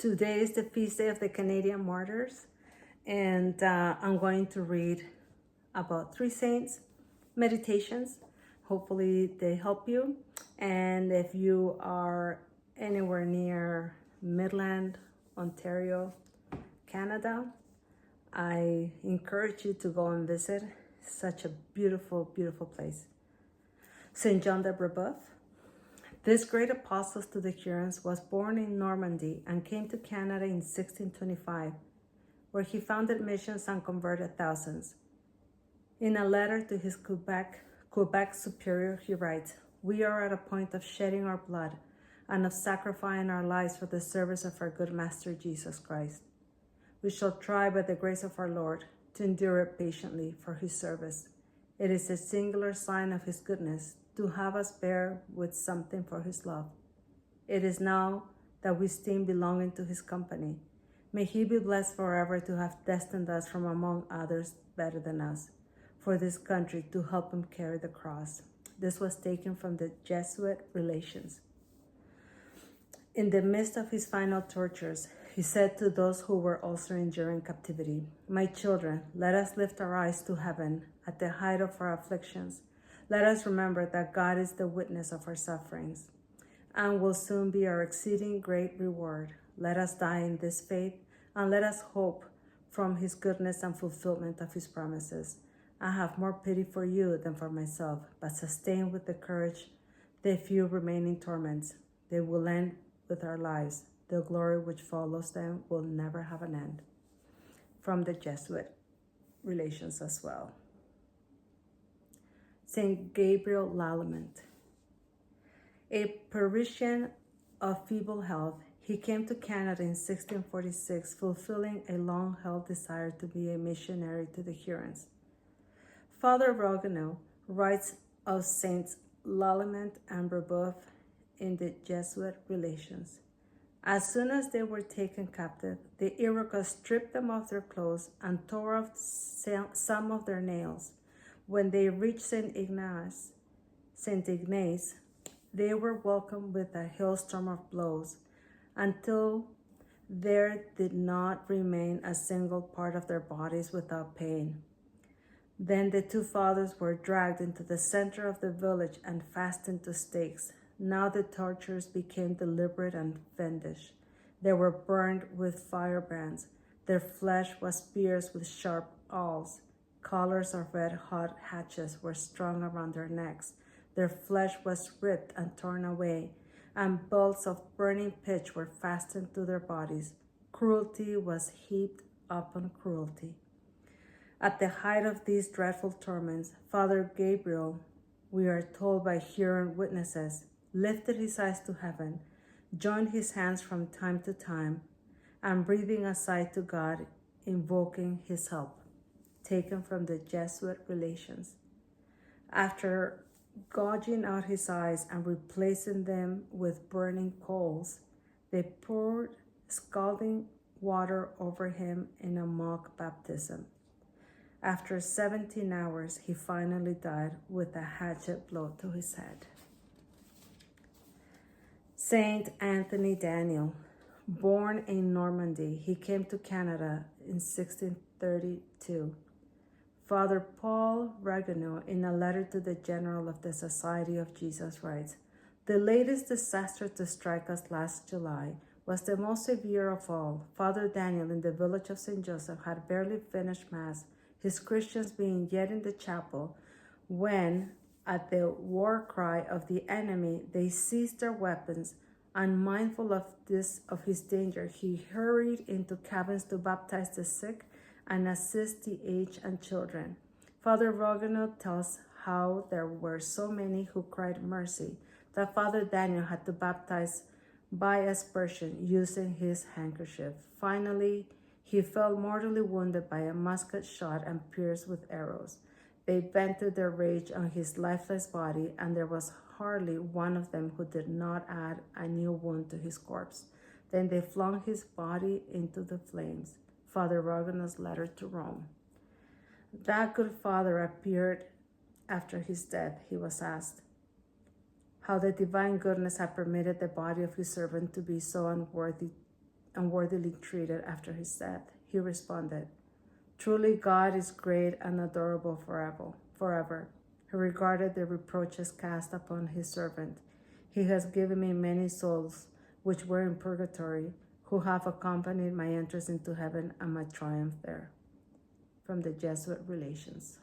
Today is the feast day of the Canadian Martyrs, and I'm going to read about 3 saints, meditations. Hopefully they help you. And if you are anywhere near Midland, Ontario, Canada, I encourage you to go and visit. Such a beautiful, beautiful place. St. John de Brebeuf. This great apostle to the Hurons was born in Normandy and came to Canada in 1625, where he founded missions and converted thousands. In a letter to his Quebec superior, he writes, "We are at a point of shedding our blood and of sacrificing our lives for the service of our good Master Jesus Christ. We shall try by the grace of our Lord to endure it patiently for his service. It is a singular sign of his goodness to have us bear with something for his love. It is now that we esteem belonging to his company. May he be blessed forever to have destined us from among others better than us for this country to help him carry the cross." This was taken from the Jesuit Relations. In the midst of his final tortures, he said to those who were also enduring captivity, "My children, let us lift our eyes to heaven at the height of our afflictions. Let us remember that God is the witness of our sufferings and will soon be our exceeding great reward. Let us die in this faith, and let us hope from his goodness and fulfillment of his promises. I have more pity for you than for myself, but sustain with the courage the few remaining torments. They will end with our lives. The glory which follows them will never have an end." From the Jesuit Relations as well. St. Gabriel Lalemant. A Parisian of feeble health, he came to Canada in 1646, fulfilling a long-held desire to be a missionary to the Hurons. Father Rogueneau writes of Saints Lalemant and Brebeuf in the Jesuit Relations. As soon as they were taken captive, the Iroquois stripped them of their clothes and tore off some of their nails. When they reached St. Ignace, they were welcomed with a hailstorm of blows until there did not remain a single part of their bodies without pain. Then the 2 fathers were dragged into the center of the village and fastened to stakes. Now the tortures became deliberate and fiendish. They were burned with firebrands. Their flesh was pierced with sharp awls. Collars of red-hot hatchets were strung around their necks. Their flesh was ripped and torn away, and belts of burning pitch were fastened to their bodies. Cruelty was heaped upon cruelty. At the height of these dreadful torments, Father Gabriel, we are told by Huron witnesses, lifted his eyes to heaven, joined his hands from time to time, and breathing aside to God, invoking his help. Taken from the Jesuit Relations. After gouging out his eyes and replacing them with burning coals, they poured scalding water over him in a mock baptism. After 17 hours, he finally died with a hatchet blow to his head. Saint Antoinne Daniel. Born in Normandy, he came to Canada in 1632. Father Paul Rogueneau, in a letter to the General of the Society of Jesus, writes, "The latest disaster to strike us last July was the most severe of all. Father Daniel in the village of St. Joseph had barely finished Mass, his Christians being yet in the chapel, when, at the war cry of the enemy, they seized their weapons. Unmindful of his danger, he hurried into cabins to baptize the sick and assist the aged and children. Father Rogueneau tells how there were so many who cried mercy that Father Daniel had to baptize by aspersion using his handkerchief. Finally, he fell mortally wounded by a musket shot and pierced with arrows. They vented their rage on his lifeless body, and there was hardly one of them who did not add a new wound to his corpse. Then they flung his body into the flames." Father Rogueneau's letter to Rome. That good father appeared after his death. He was asked how the divine goodness had permitted the body of his servant to be so unworthy and worthily treated after his death. He responded, "Truly God is great and adorable forever. He regarded the reproaches cast upon his servant. He has given me many souls which were in purgatory, who have accompanied my entrance into heaven and my triumph there." From the Jesuit Relations.